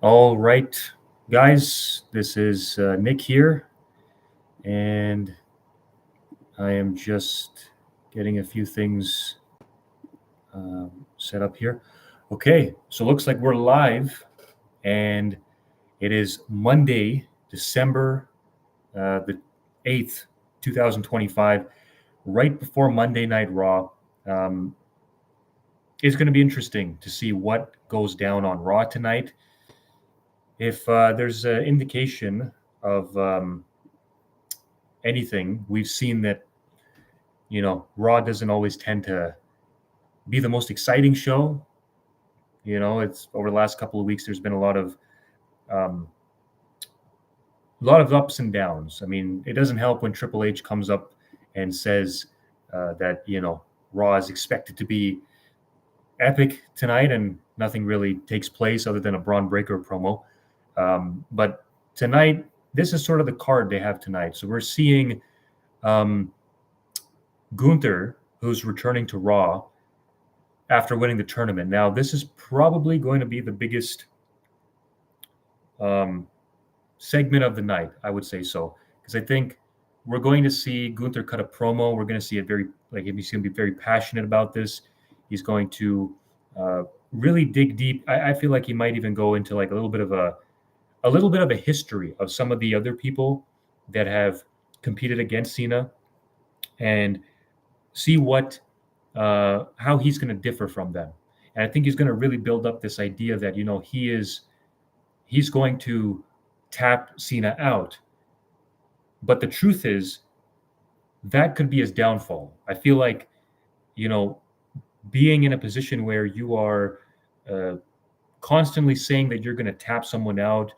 All right, guys, this is Nick here, and I am just getting a few things set up here. Okay, so looks like we're live, and it is Monday, December the 8th, 2025, right before Monday Night Raw. Um, it's going to be interesting to see what goes down on Raw tonight. If there's an indication of anything, we've seen that, Raw doesn't always tend to be the most exciting show. It's over the last couple of weeks, there's been um, a lot of ups and downs. I mean, it doesn't help when Triple H comes up and says that, Raw is expected to be epic tonight, and nothing really takes place other than a Bron Breakker promo. But tonight, this is sort of the card they have tonight. So we're seeing Gunther, who's returning to Raw after winning the tournament. Now, this is probably going to be the biggest segment of the night, I would say so, because I think we're going to see Gunther cut a promo. We're going to see it he's going to be very passionate about this. He's going to really dig deep. I feel like he might even go into like a little bit of a history of some of the other people that have competed against Cena, and see how he's going to differ from them. And I think he's going to really build up this idea that, he's going to tap Cena out. But the truth is, that could be his downfall. I feel like, being in a position where you are constantly saying that you're going to tap someone out,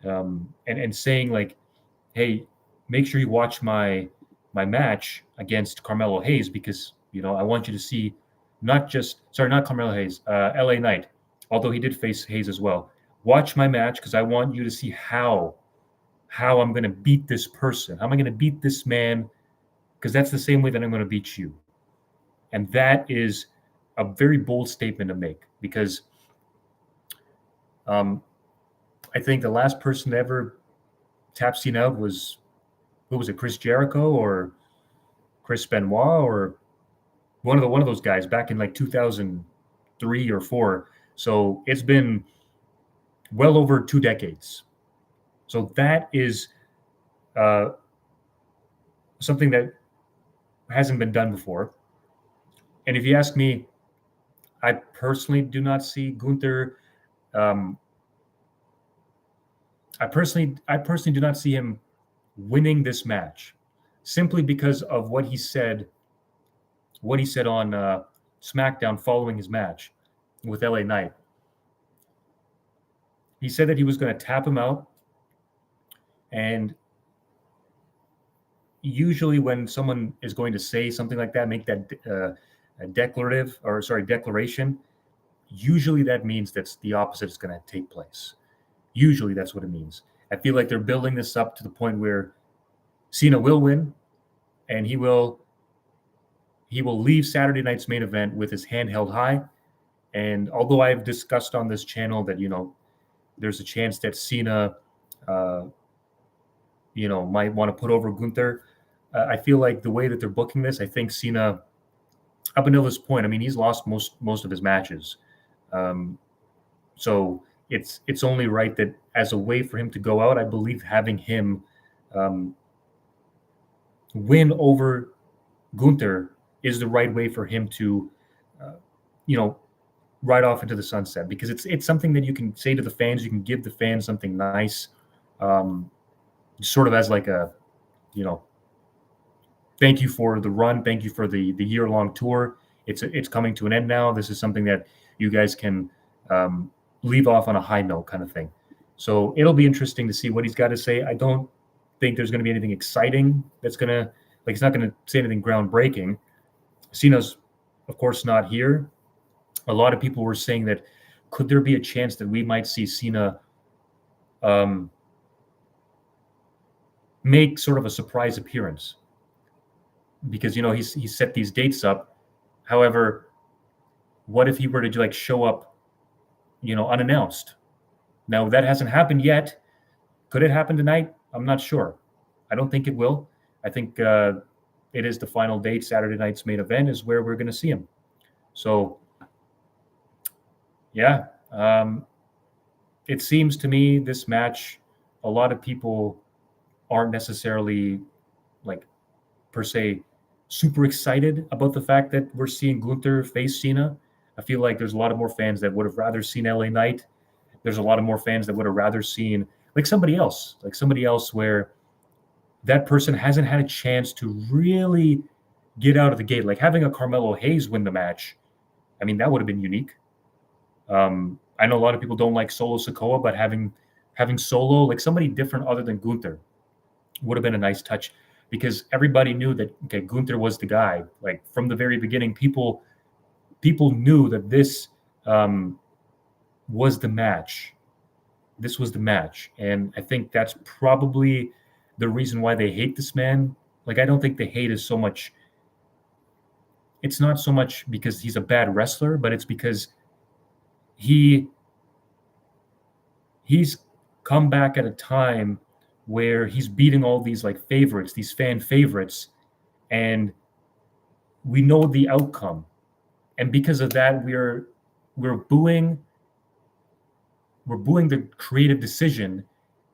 and saying like, hey, make sure you watch my match against Carmelo Hayes, because I want you to see not Carmelo Hayes, LA Knight, although he did face Hayes as well. Watch my match because I want you to see how I'm going to beat this person. How am I going to beat this man? Because that's the same way that I'm going to beat you. And that is a very bold statement to make, because I think the last person to ever tap Cena out was, who was it, Chris Jericho or Chris Benoit, or one of those guys back in like 2003 or 4. So it's been well over 2 decades. So that is something that hasn't been done before. And if you ask me, I personally do not see Gunther. I personally do not see him winning this match, simply because of what he said on SmackDown following his match with LA Knight. He said that he was going to tap him out, and usually when someone is going to say something like that, make that declaration, usually that means that the opposite is going to take place. Usually that's what it means. I feel like they're building this up to the point where Cena will win, and he will leave Saturday night's main event with his hand held high. And although I've discussed on this channel that, there's a chance that Cena, might want to put over Gunther, I feel like the way that they're booking this, I think Cena, up until this point, I mean, he's lost most of his matches. So it's only right that as a way for him to go out, I believe having him win over Gunther is the right way for him to, ride off into the sunset, because it's something that you can say to the fans. You can give the fans something nice, sort of as like a, thank you for the run, thank you for the year-long tour. It's coming to an end now. This is something that you guys can leave off on a high note, kind of thing. So it'll be interesting to see what he's got to say. I don't think there's going to be anything exciting that's going to, like, he's not going to say anything groundbreaking. Cena's, of course, not here. A lot of people were saying that, could there be a chance that we might see Cena make sort of a surprise appearance? Because, he's set these dates up. However, what if he were to like show up, unannounced? Now that hasn't happened yet. Could it happen tonight? I'm not sure. I don't think it will. I think it is the final date. Saturday night's main event is where we're going to see him. So, yeah, it seems to me this match, a lot of people aren't necessarily like per se super excited about the fact that we're seeing Gunther face Cena. I feel like there's a lot of more fans that would have rather seen LA Knight. There's a lot of more fans that would have rather seen like somebody else where that person hasn't had a chance to really get out of the gate. Like having a Carmelo Hayes win the match, I mean, that would have been unique. I know a lot of people don't like Solo Sikoa, but having Solo, like somebody different other than Gunther, would have been a nice touch, because everybody knew that Gunther was the guy. Like from the very beginning, people knew that this was the match. This was the match, and I think that's probably the reason why they hate this man. Like I don't think the hate is so much. It's not so much because he's a bad wrestler, but it's because he's come back at a time where he's beating all these like favorites, these fan favorites, and we know the outcome. And because of that, we're booing the creative decision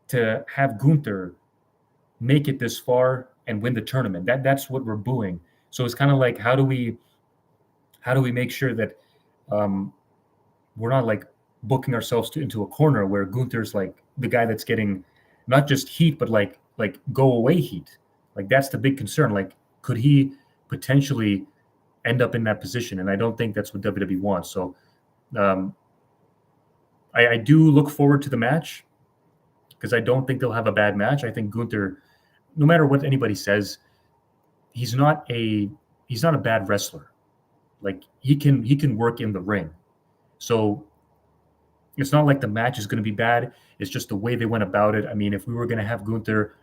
to have Gunther make it this far and win the tournament. That's what we're booing. So it's kind of like, how do we make sure that we're not like booking ourselves into a corner where Gunther's like the guy that's getting not just heat, but like go away heat. Like that's the big concern. Like, could he potentially end up in that position? And I don't think that's what WWE wants. So I do look forward to the match, because I don't think they'll have a bad match. I think Gunther, no matter what anybody says, he's not a bad wrestler. Like he can work in the ring. So it's not like the match is going to be bad. It's just the way they went about it. I mean, if we were going to have Gunther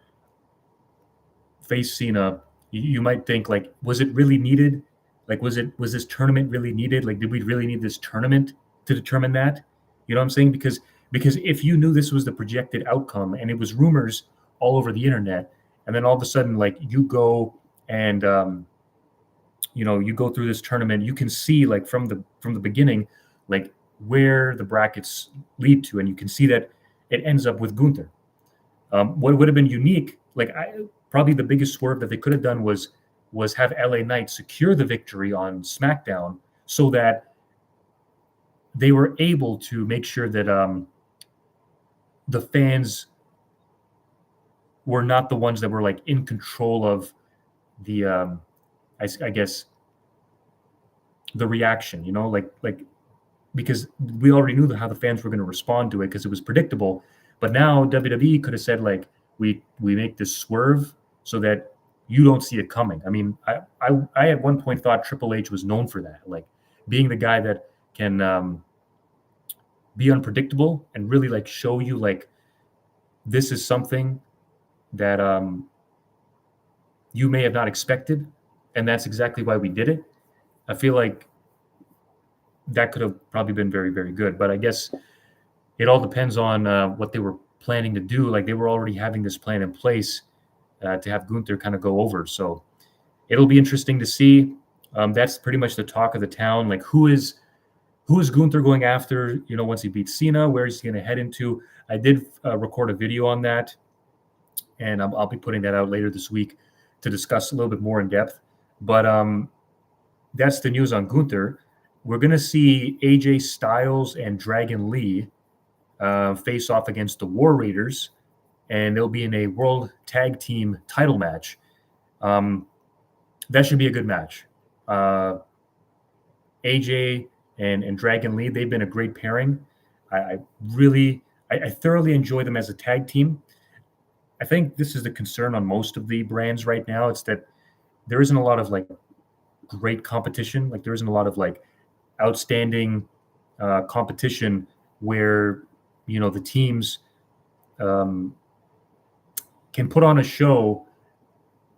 face Cena, you might think like, was it really needed? Like, was this tournament really needed? Like, did we really need this tournament to determine that? You know what I'm saying? Because if you knew this was the projected outcome and it was rumors all over the internet, and then all of a sudden, like you go and you go through this tournament, you can see like from the beginning, like where the brackets lead to, and you can see that it ends up with Gunther. What would have been unique, like probably the biggest swerve that they could have done was have LA Knight secure the victory on SmackDown, so that they were able to make sure that the fans were not the ones that were like in control of the I guess the reaction, like because we already knew how the fans were going to respond to it, because it was predictable. But now WWE could have said like, we make this swerve so that you don't see it coming. I mean, I at one point thought Triple H was known for that, like being the guy that can be unpredictable and really like show you like this is something that you may have not expected, and that's exactly why we did it. I feel like that could have probably been very, very good, but I guess it all depends on what they were planning to do. Like they were already having this plan in place to have Gunther kind of go over. So it'll be interesting to see. That's pretty much the talk of the town. Like who is Gunther going after? Once he beats Cena, where is he going to head into? I did record a video on that, and I'll be putting that out later this week to discuss a little bit more in depth. But that's the news on Gunther. We're going to see AJ Styles and Dragon Lee face off against the War Raiders, and they'll be in a World Tag Team title match. That should be a good match. AJ and Dragon Lee, they've been a great pairing. I thoroughly enjoy them as a tag team. I think this is the concern on most of the brands right now. It's that there isn't a lot of like great competition. Like there isn't a lot of like outstanding competition where the teams can put on a show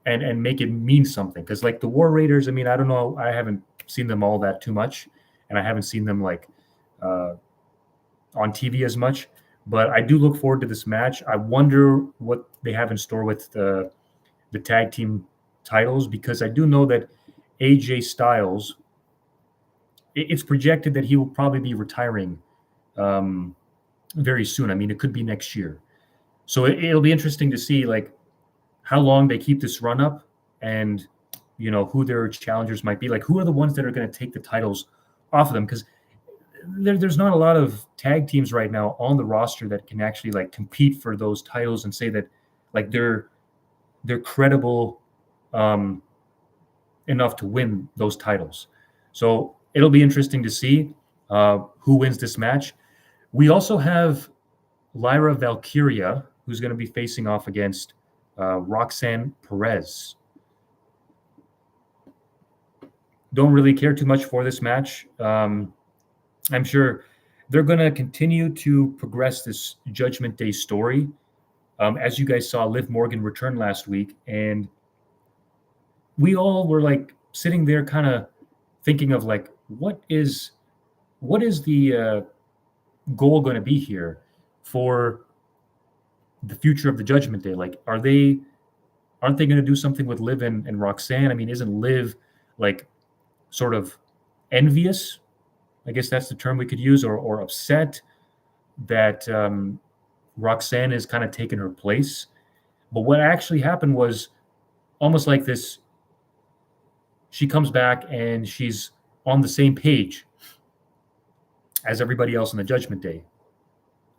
and make it mean something. Because like the War Raiders, I mean, I don't know, I haven't seen them all that too much, and I haven't seen them like on TV as much. But I do look forward to this match. I wonder what they have in store with the tag team titles, because I do know that AJ Styles, it's projected that he will probably be retiring very soon. I mean, it could be next year. So it'll be interesting to see like how long they keep this run up, and who their challengers might be. Like, who are the ones that are going to take the titles off of them? Because there's not a lot of tag teams right now on the roster that can actually like compete for those titles and say that like they're credible enough to win those titles. So it'll be interesting to see who wins this match. We also have Lyra Valkyria, who's going to be facing off against Roxanne Perez. Don't really care too much for this match. I'm sure they're going to continue to progress this Judgment Day story. As you guys saw, Liv Morgan returned last week, and we all were like sitting there kind of thinking of like, what is the goal going to be here for the future of the Judgment Day? Like, aren't they going to do something with Liv and Roxanne? I mean, isn't Liv like sort of envious? I guess that's the term we could use, or upset that Roxanne is kind of taking her place. But what actually happened was almost like this. She comes back and she's on the same page as everybody else on the Judgment Day.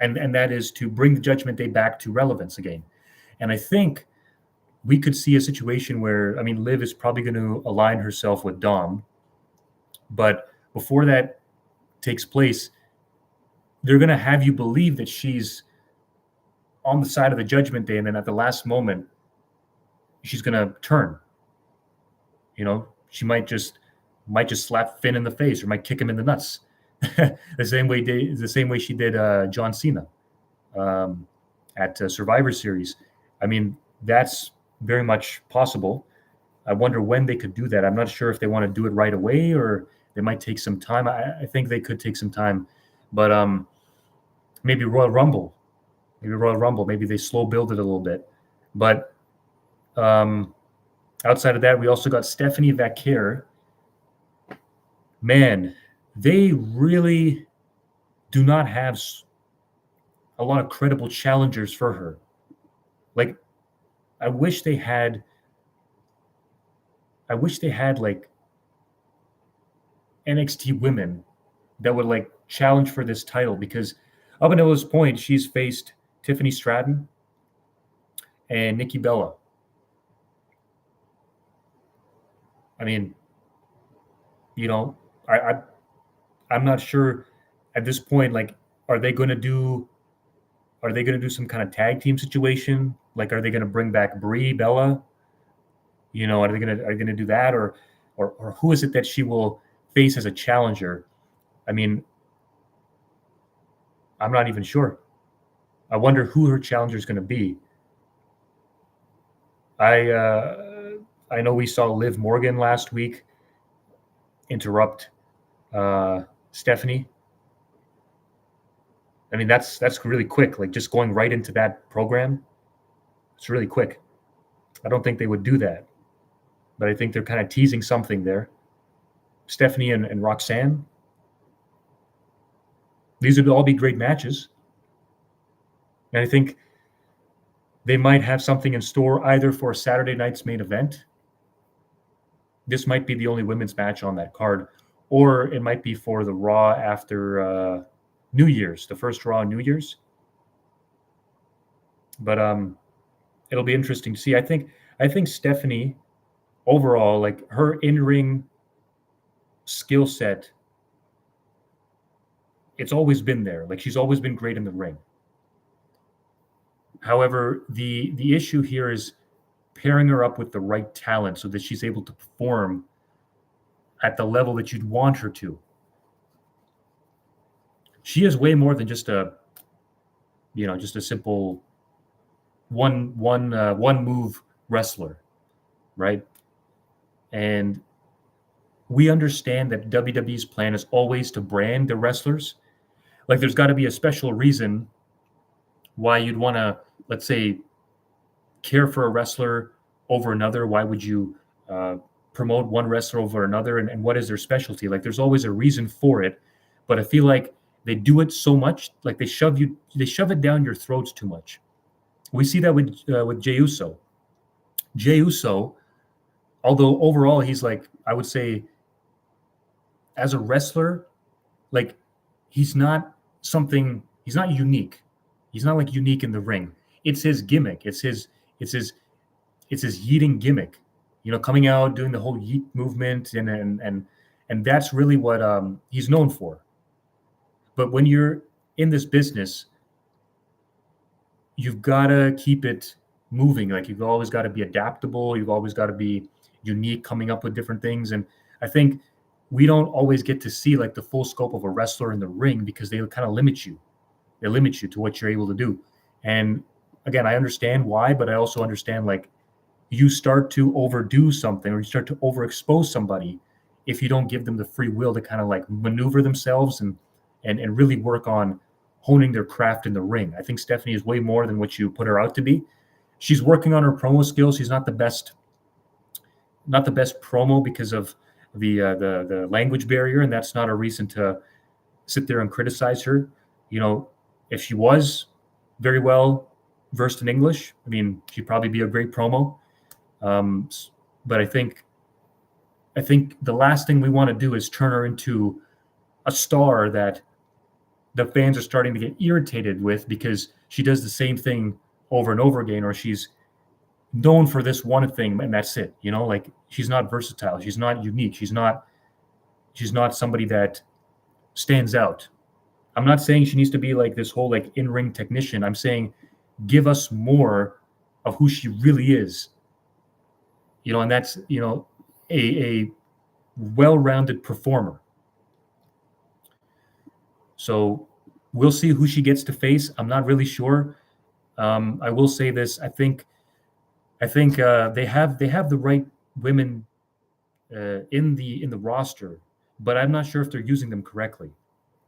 And that is to bring the Judgment Day back to relevance again. And I think we could see a situation where, I mean, Liv is probably going to align herself with Dom. But before that takes place, they're going to have you believe that she's on the side of the Judgment Day, and then at the last moment, she's going to turn. She might just slap Finn in the face, or might kick him in the nuts, the same way she did John Cena at Survivor Series. I mean, that's very much possible. I wonder when they could do that. I'm not sure if they want to do it right away, or they might take some time. I think they could take some time, but maybe Royal Rumble. Maybe they slow build it a little bit. But outside of that, we also got Stephanie Vaquer. Man, they really do not have a lot of credible challengers for her. Like, I wish they had like NXT women that would like challenge for this title, because up until this point, she's faced Tiffany Stratton and Nikki Bella. I mean, I'm not sure at this point. Like, are they going to do some kind of tag team situation? Like, are they going to bring back Brie Bella? Are they going to do that, or who is it that she will face as a challenger? I mean, I'm not even sure. I wonder who her challenger is going to be. I know we saw Liv Morgan last week interrupt Stephanie. I mean, that's really quick. Like, just going right into that program, it's really quick. I don't think they would do that, but I think they're kind of teasing something there. Stephanie and Roxanne, these would all be great matches. And I think they might have something in store either for Saturday night's main event. This might be the only women's match on that card, or it might be for the Raw after New Year's, the first Raw on New Year's. But it'll be interesting to see. I think Stephanie, overall, like, her in-ring skill set, it's always been there. Like, she's always been great in the ring. However, the issue here is pairing her up with the right talent so that she's able to perform at the level that you'd want her to. She is way more than just a simple one move wrestler, right? And we understand that WWE's plan is always to brand the wrestlers. Like there's got to be a special reason why you'd want to, let's say, care for a wrestler over another. Why would you promote one wrestler over another? And what is their specialty? Like there's always a reason for it. But I feel like they do it so much, like they shove it down your throats too much. We see that with Jey Uso. Jey Uso, although overall he's like, I would say, as a wrestler, like he's not unique. He's not like unique in the ring. It's his gimmick. It's his yeeting gimmick. You know, coming out, doing the whole yeet movement, and that's really what he's known for. But when you're in this business, you've got to keep it moving. Like you've always got to be adaptable. You've always got to be unique, coming up with different things. And I think we don't always get to see like the full scope of a wrestler in the ring because they kind of limit you. They limit you to what you're able to do. And again, I understand why, but I also understand like you start to overdo something or you start to overexpose somebody if you don't give them the free will to kind of like maneuver themselves and really work on honing their craft in the ring. I think Stephanie is way more than what you put her out to be. She's working on her promo skills. She's not the best promo because of the language barrier, and that's not a reason to sit there and criticize her. You know, if she was very well versed in English, I mean, she'd probably be a great promo. But I think the last thing we want to do is turn her into a star that the fans are starting to get irritated with because she does the same thing over and over again, or she's known for this one thing and that's it. You know, like she's not versatile. She's not unique. She's not somebody that stands out. I'm not saying she needs to be like this whole like in-ring technician. I'm saying give us more of who she really is. You know, and that's, you know, a well-rounded performer. So we'll see who she gets to face. I'm not really sure. I will say this. I think they have the right women in the roster, but I'm not sure if they're using them correctly.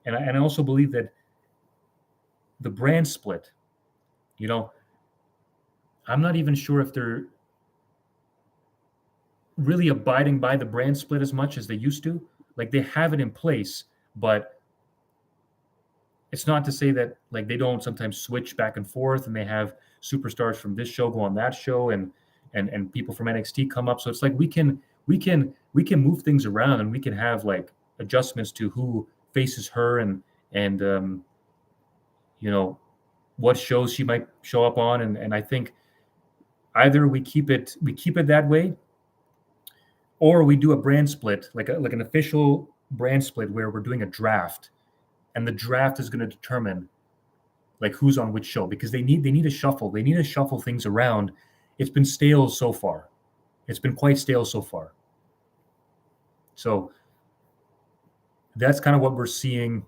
And I also believe that the brand split, you know, I'm not even sure if they're really abiding by the brand split as much as they used to. Like they have it in place, but it's not to say that like they don't sometimes switch back and forth and they have superstars from this show go on that show and people from NXT come up. So it's like we can move things around and we can have like adjustments to who faces her and you know, what shows she might show up on. And I think either we keep it that way, or we do a brand split, like an official brand split where we're doing a draft, and the draft is going to determine like who's on which show, because they need to shuffle. They need to shuffle things around. It's been stale so far. It's been quite stale so far. So that's kind of what we're seeing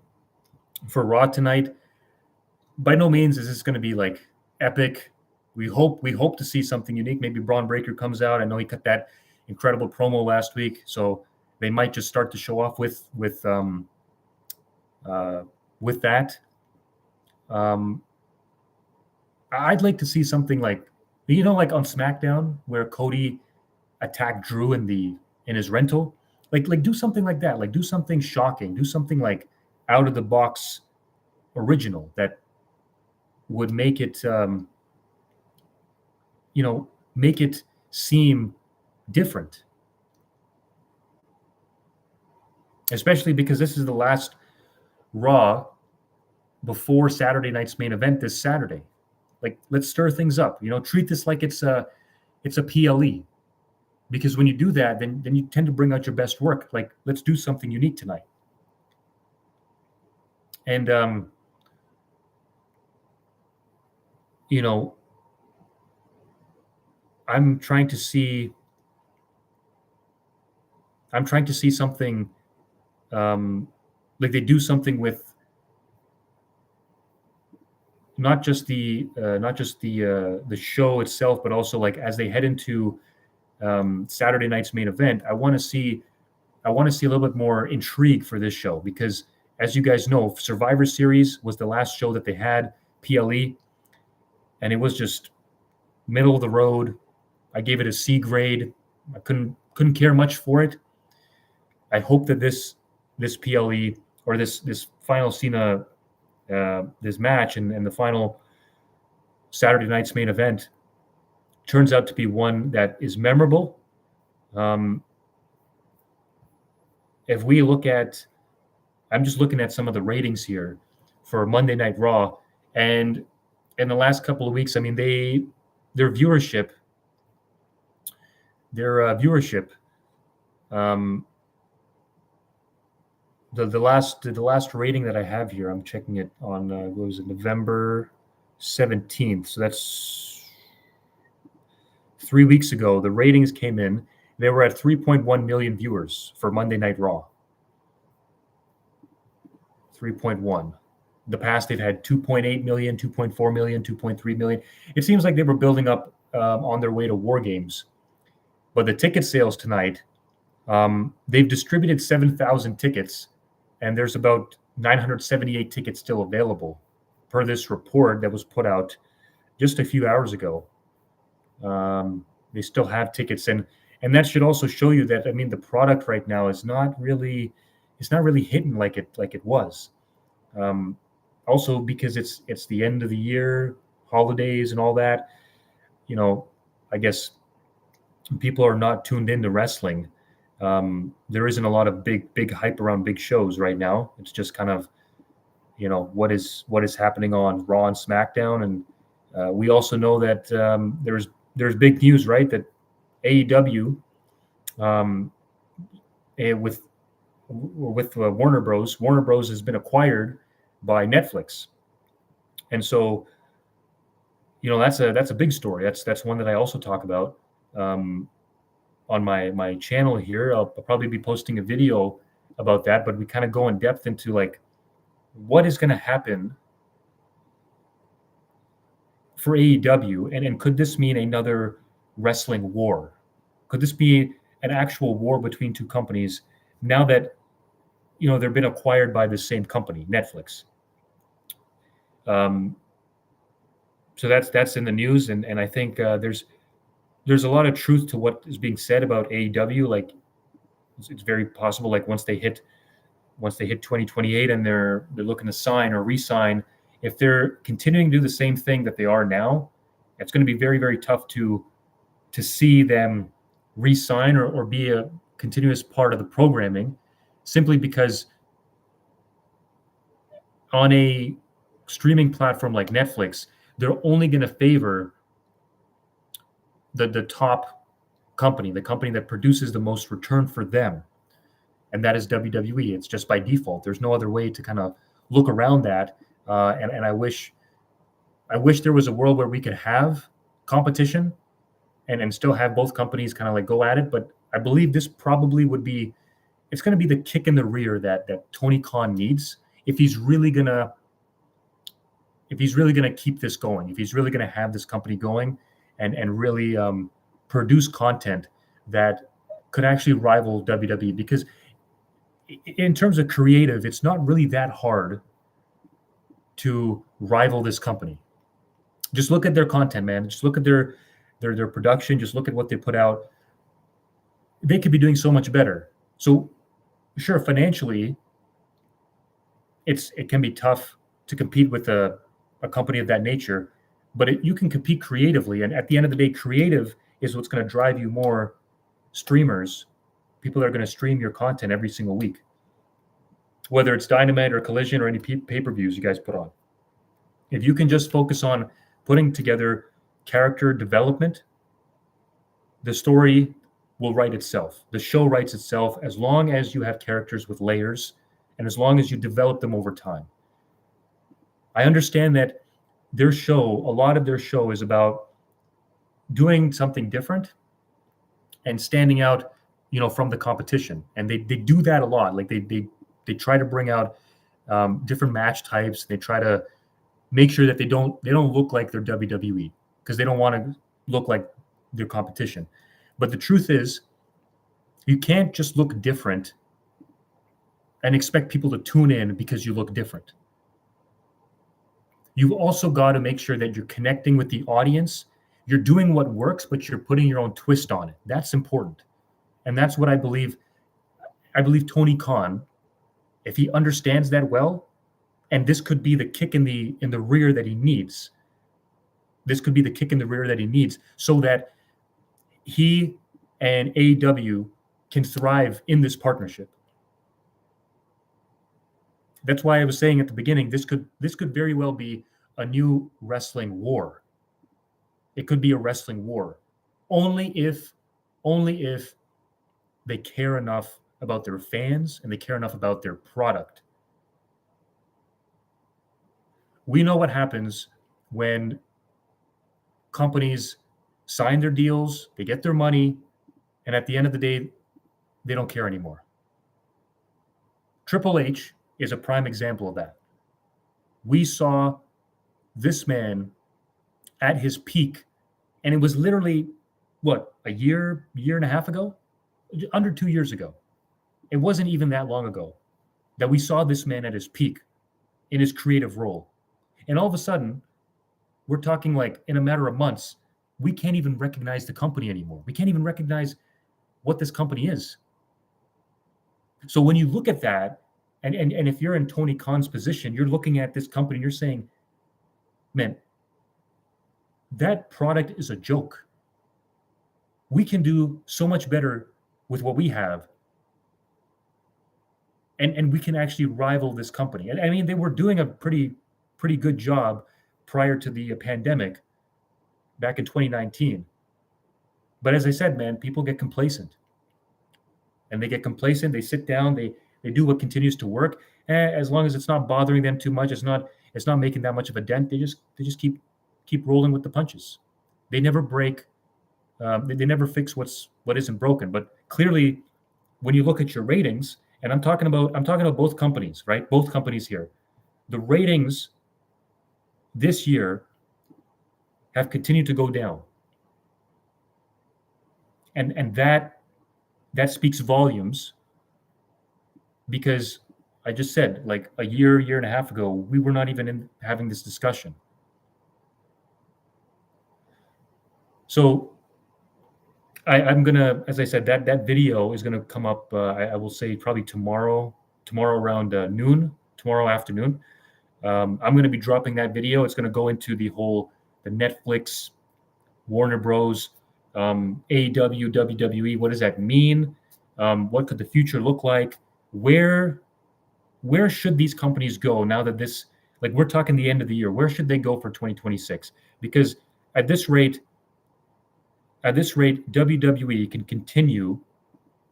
for Raw tonight. By no means is this going to be like epic. We hope to see something unique. Maybe Bron Breakker comes out. I know he cut that incredible promo last week, so they might just start to show off with that. I'd like to see something like, you know, like on SmackDown where Cody attacked Drew in his rental. Like do something like that. Like do something shocking. Do something like out of the box original that would make it make it seem different. Especially because this is the last Raw before Saturday night's main event this Saturday. Like, let's stir things up. You know, treat this like it's a PLE. Because when you do that, then you tend to bring out your best work. Like, let's do something unique tonight. And you know, I'm trying to see something like they do something with not just the show itself, but also like as they head into Saturday night's main event. I want to see I want to see a little bit more intrigue for this show because, as you guys know, Survivor Series was the last show that they had, PLE, and it was just middle of the road. I gave it a C grade. I couldn't care much for it. I hope that this PLE or this final Cena this match and the final Saturday night's main event turns out to be one that is memorable. If we look at, I'm just looking at some of the ratings here for Monday Night Raw, and in the last couple of weeks, I mean, their viewership, the last rating that I have here, I'm checking it on what was it, November 17th. So that's 3 weeks ago. The ratings came in. They were at 3.1 million viewers for Monday Night Raw. 3.1. The past, they've had 2.8 million, 2.4 million, 2.3 million. It seems like they were building up on their way to War Games. But the ticket sales tonight, they've distributed 7,000 tickets, and there's about 978 tickets still available per this report that was put out just a few hours ago. They still have tickets, and that should also show you that, I mean, the product right now is not really hitting like it was. Also because it's the end of the year, holidays and all that, you know, I guess people are not tuned into wrestling. There isn't a lot of big hype around big shows right now. It's just kind of, you know, what is happening on Raw and SmackDown. And we also know that there's big news, right? That AEW with Warner Bros has been acquired by Netflix, and so, you know, that's a big story. That's one that I also talk about on my channel here. I'll probably be posting a video about that, but we kind of go in depth into like what is going to happen for AEW, and could this mean another wrestling war? Could this be an actual war between two companies now that, you know, they've been acquired by the same company, Netflix? So that's in the news, and I think there's a lot of truth to what is being said about AEW. Like it's very possible, like once they hit 2028 and they're looking to sign or re-sign, if they're continuing to do the same thing that they are now, it's going to be very, very tough to see them re-sign or be a continuous part of the programming, simply because on a streaming platform like Netflix, they're only going to favor the top company, the company that produces the most return for them, and that is WWE. It's just by default. There's no other way to kind of look around that. And I wish there was a world where we could have competition and still have both companies kind of like go at it. But I believe this probably it's going to be the kick in the rear that Tony Khan needs if he's really gonna keep this going, if he's really gonna have this company going and really produce content that could actually rival WWE. Because in terms of creative, it's not really that hard to rival this company. Just look at their content, man. Just look at their production. Just look at what they put out. They could be doing so much better. So sure, financially, it can be tough to compete with a company of that nature, but you can compete creatively. And at the end of the day, creative is what's going to drive you more streamers, people that are going to stream your content every single week, whether it's Dynamite or Collision or any pay-per-views you guys put on. If you can just focus on putting together character development, the story will write itself. The show writes itself as long as you have characters with layers and as long as you develop them over time. I understand that a lot of their show is about doing something different and standing out, you know, from the competition. And they do that a lot. Like they try to bring out different match types. They try to make sure that they don't look like they're WWE, because they don't want to look like their competition. But the truth is, You can't just look different and expect people to tune in because you look different. You've also got to make sure that you're connecting with the audience. You're doing what works, but you're putting your own twist on it. That's important. And that's what I believe. I believe Tony Khan, if he understands that well, and this could be the kick in the rear that he needs. This could be the kick in the rear that he needs so that he and AEW can thrive in this partnership. That's why I was saying at the beginning, this could very well be a new wrestling war. It could be a wrestling war, only if they care enough about their fans and they care enough about their product. We know what happens when companies sign their deals, they get their money, and at the end of the day, they don't care anymore. Triple H is a prime example of that. We saw this man at his peak, and it was literally, what, a year and a half ago? Under 2 years ago. It wasn't even that long ago that we saw this man at his peak in his creative role. And all of a sudden, we're talking like in a matter of months, we can't even recognize the company anymore. We can't even recognize what this company is. So when you look at that, and if you're in Tony Khan's position, you're looking at this company and you're saying, man, that product is a joke. We can do so much better with what we have. And we can actually rival this company. And I mean, they were doing a pretty good job prior to the pandemic back in 2019. But as I said, man, people get complacent. And they get complacent, they sit down, they do what continues to work. As long as it's not bothering them too much, it's not making that much of a dent, they just keep rolling with the punches. They never break, they never fix what isn't broken. But clearly, when you look at your ratings, and I'm talking about both companies, right? Both companies here. The ratings this year have continued to go down. And that speaks volumes, because I just said, like a year and a half ago, we were not even having this discussion. So I'm gonna, as I said, that video is gonna come up. I will say probably tomorrow around noon, tomorrow afternoon. I'm gonna be dropping that video. It's gonna go into the Netflix, Warner Bros, AEW, WWE. What does that mean? What could the future look like? Where should these companies go now that this, like, we're talking the end of the year? Where should they go for 2026? Because at this rate, WWE can continue.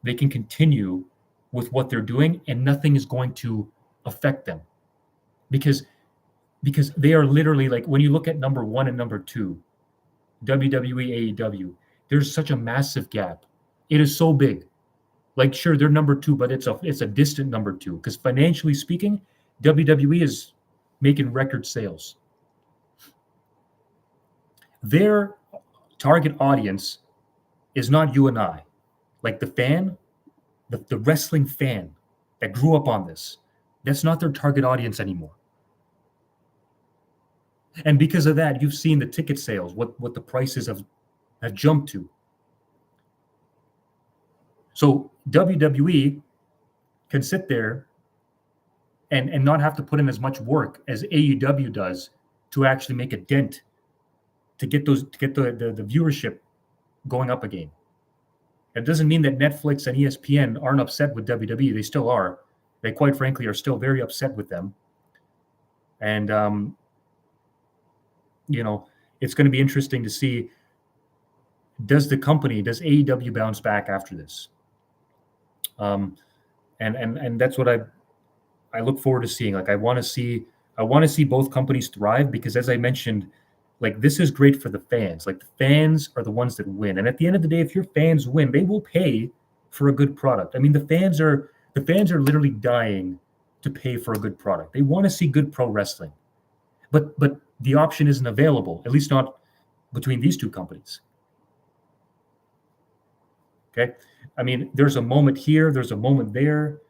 They can continue with what they're doing, and nothing is going to affect them, because they are literally, like, when you look at number 1 and number 2, WWE, AEW, there's such a massive gap. It is so big. Like, sure, they're number 2, but it's a distant number 2, because financially speaking, WWE is making record sales. Their target audience is not you and I. Like the fan, the wrestling fan that grew up on this, that's not their target audience anymore. And because of that, you've seen the ticket sales, what the prices have jumped to. So WWE can sit there and not have to put in as much work as AEW does to actually make a dent, to get the viewership going up again. It doesn't mean that Netflix and ESPN aren't upset with WWE. They still are. They, quite frankly, are still very upset with them. And it's going to be interesting to see, does AEW bounce back after this? And that's what I look forward to seeing. Like, I want to see both companies thrive, because, as I mentioned, like, this is great for the fans. Like, the fans are the ones that win. And at the end of the day, if your fans win, they will pay for a good product. I mean, the fans are literally dying to pay for a good product. They want to see good pro wrestling. But the option isn't available, at least not between these two companies. Okay? I mean, there's a moment here, there's a moment there,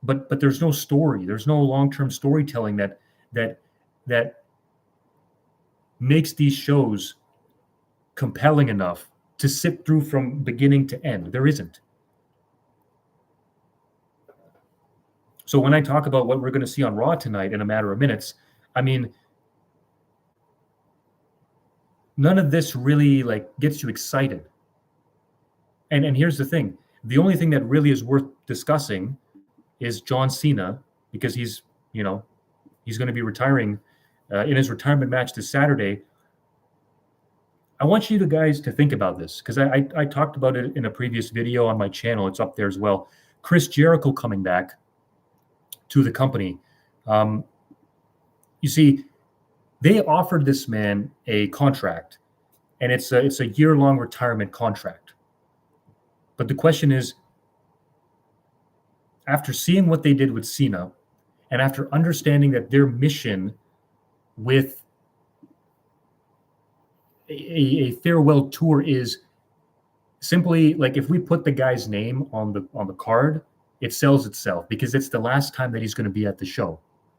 but there's no story. There's no long-term storytelling that makes these shows compelling enough to sit through from beginning to end. There isn't. So when I talk about what we're going to see on Raw tonight in a matter of minutes, I mean, none of this really like gets you excited. And here's the thing. The only thing that really is worth discussing is John Cena, because he's going to be retiring in his retirement match this Saturday. I want you guys to think about this, because I talked about it in a previous video on my channel. It's up there as well. Chris Jericho coming back to the company. You see, they offered this man a contract, and it's a year-long retirement contract. But the question is, after seeing what they did with Cena, and after understanding that their mission with a farewell tour is simply like, if we put the guy's name on the card, it sells itself, because it's the last time that he's going to be at the show.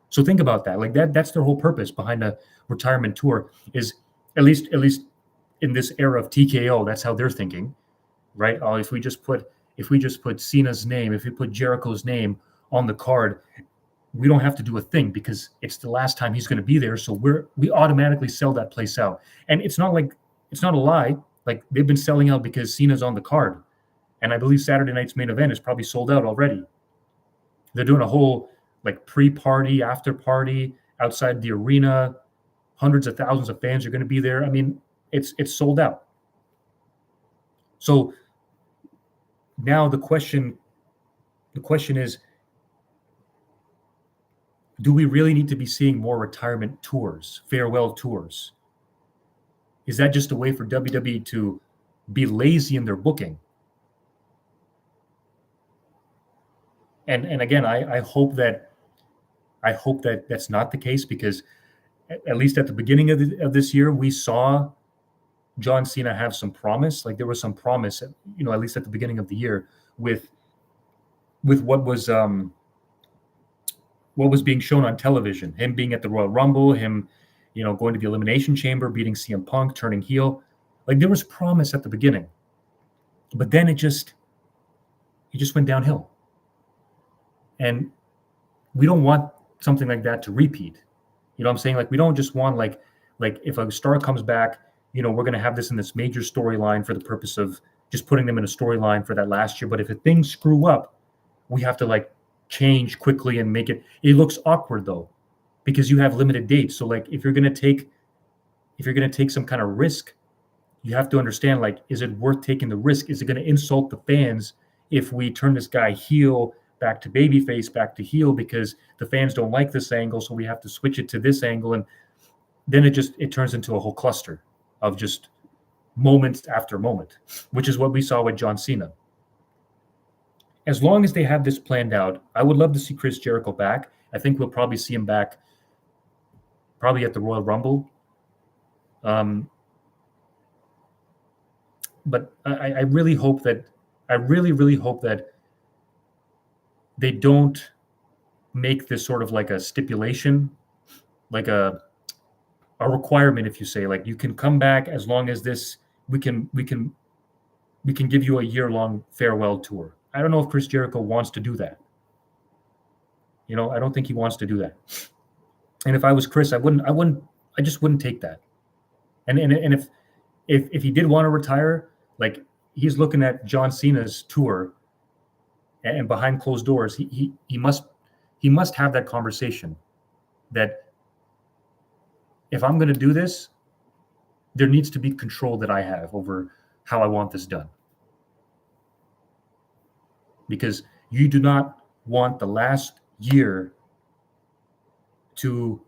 So think about that. Like that's their whole purpose behind a retirement tour, is at least in this era of TKO, that's how they're thinking, right? If we just put Cena's name, if we put Jericho's name on the card, we don't have to do a thing, because it's the last time he's going to be there. So we automatically sell that place out. And it's not a lie. Like, they've been selling out because Cena's on the card. And I believe Saturday night's main event is probably sold out already. They're doing a whole like pre-party, after party outside the arena. Hundreds of thousands of fans are going to be there. I mean, it's sold out. So now the question is, do we really need to be seeing more retirement tours, farewell tours? Is that just a way for WWE to be lazy in their booking? And again, I hope that that's not the case, because at least at the beginning of this year, we saw John Cena have some promise. Like, there was some promise, at least at the beginning of the year, with what was being shown on television. Him being at the Royal Rumble, him, going to the Elimination Chamber, beating CM Punk, turning heel. Like, there was promise at the beginning, but then it just went downhill. And we don't want something like that to repeat. You know what I'm saying? Like, we don't just want like if a star comes back, we're going to have this in this major storyline for the purpose of just putting them in a storyline for that last year. But if things screw up, we have to like change quickly and make it looks awkward, though, because you have limited dates. So like, if you're going to take some kind of risk, you have to understand, like, is it worth taking the risk? Is it going to insult the fans if we turn this guy heel back to babyface, back to heel, because the fans don't like this angle, so we have to switch it to this angle? And then it turns into a whole cluster of just moments after moment, which is what we saw with John Cena. As long as they have this planned out, I would love to see Chris Jericho back. I think we'll probably see him back probably at the Royal Rumble. But I really hope that they don't make this sort of like a stipulation, like a requirement, if you say, like, you can come back as long as this, we can give you a year-long farewell tour. I don't know if Chris Jericho wants to do that. I don't think he wants to do that. And if I was Chris, I just wouldn't take that. And if he did want to retire, like, he's looking at John Cena's tour, and behind closed doors, he must have that conversation that, if I'm going to do this, there needs to be control that I have over how I want this done. Because you do not want the last year to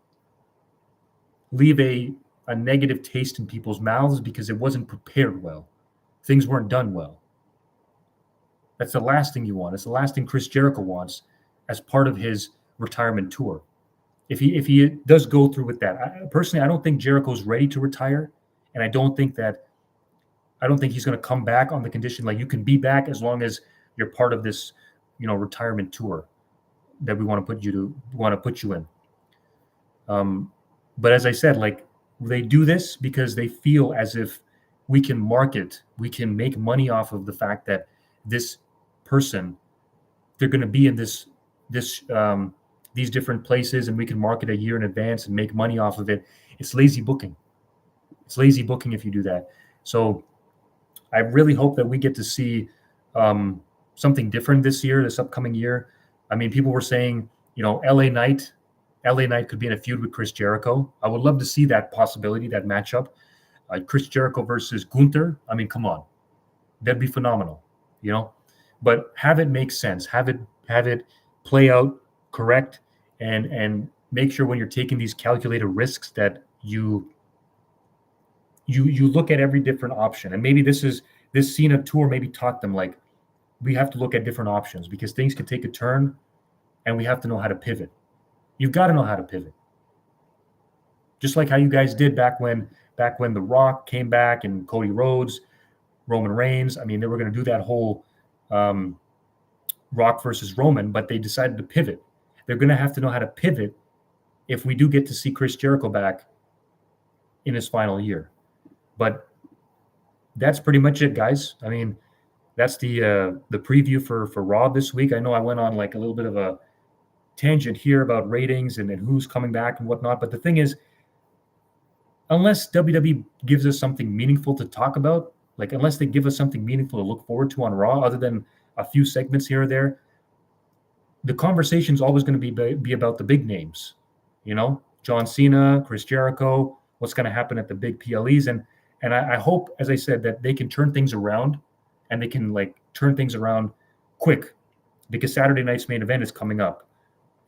leave a negative taste in people's mouths because it wasn't prepared well. Things weren't done well. That's the last thing you want. It's the last thing Chris Jericho wants as part of his retirement tour. If he does go through with that, personally, I don't think Jericho's ready to retire, and I don't think that I don't think he's going to come back on the condition like you can be back as long as you're part of this, retirement tour that we want to put you in. But as I said, like they do this because they feel as if we can we can make money off of the fact that this person, they're going to be in these different places, and we can market a year in advance and make money off of it. It's lazy booking. It's lazy booking if you do that. So I really hope that we get to see something different this upcoming year. I mean, people were saying, LA Knight could be in a feud with Chris Jericho. I would love to see that possibility, that matchup. Chris Jericho versus Gunther. I mean, come on. That'd be phenomenal, But have it make sense. Have it play out correct, and make sure when you're taking these calculated risks that you look at every different option. And maybe this Cena tour maybe taught them, like, we have to look at different options because things can take a turn, and we have to know how to pivot. You've got to know how to pivot. Just like how you guys did back when The Rock came back and Cody Rhodes, Roman Reigns. I mean, they were going to do that whole Rock versus Roman, but they decided to pivot. They're going to have to know how to pivot if we do get to see Chris Jericho back in his final year. But that's pretty much it, guys. I mean, that's the preview for Raw this week. I know I went on like a little bit of a tangent here about ratings and who's coming back and whatnot. But the thing is, unless WWE gives us something meaningful to talk about, like unless they give us something meaningful to look forward to on Raw, other than a few segments here or there, the conversation is always going to be about the big names, John Cena, Chris Jericho, what's going to happen at the big PLEs. And I hope, as I said, that they can turn things around, and they can like turn things around quick, because Saturday night's main event is coming up,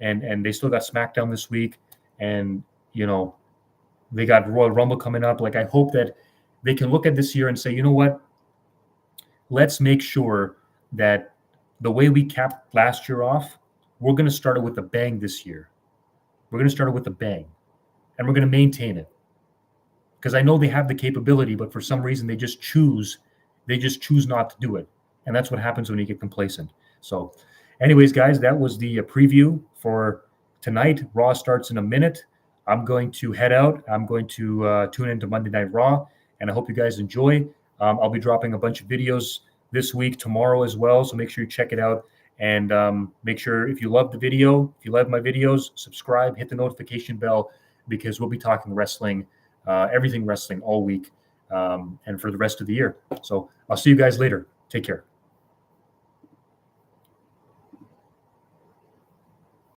and they still got SmackDown this week, and they got Royal Rumble coming up. Like, I hope that they can look at this year and say, you know what, let's make sure that the way we capped last year off, we're going to start it with a bang this year. We're going to start it with a bang, and we're going to maintain it. Because I know they have the capability, but for some reason they just choose not to do it. And that's what happens when you get complacent. So anyways, guys, that was the preview for tonight. Raw starts in a minute. I'm going to head out. I'm going to tune into Monday Night Raw, and I hope you guys enjoy. I'll be dropping a bunch of videos this week, tomorrow as well, so make sure you check it out. And make sure, if you love the video, if you love my videos, subscribe, hit the notification bell, because we'll be talking wrestling, everything wrestling all week, and for the rest of the year. So I'll see you guys later. Take care.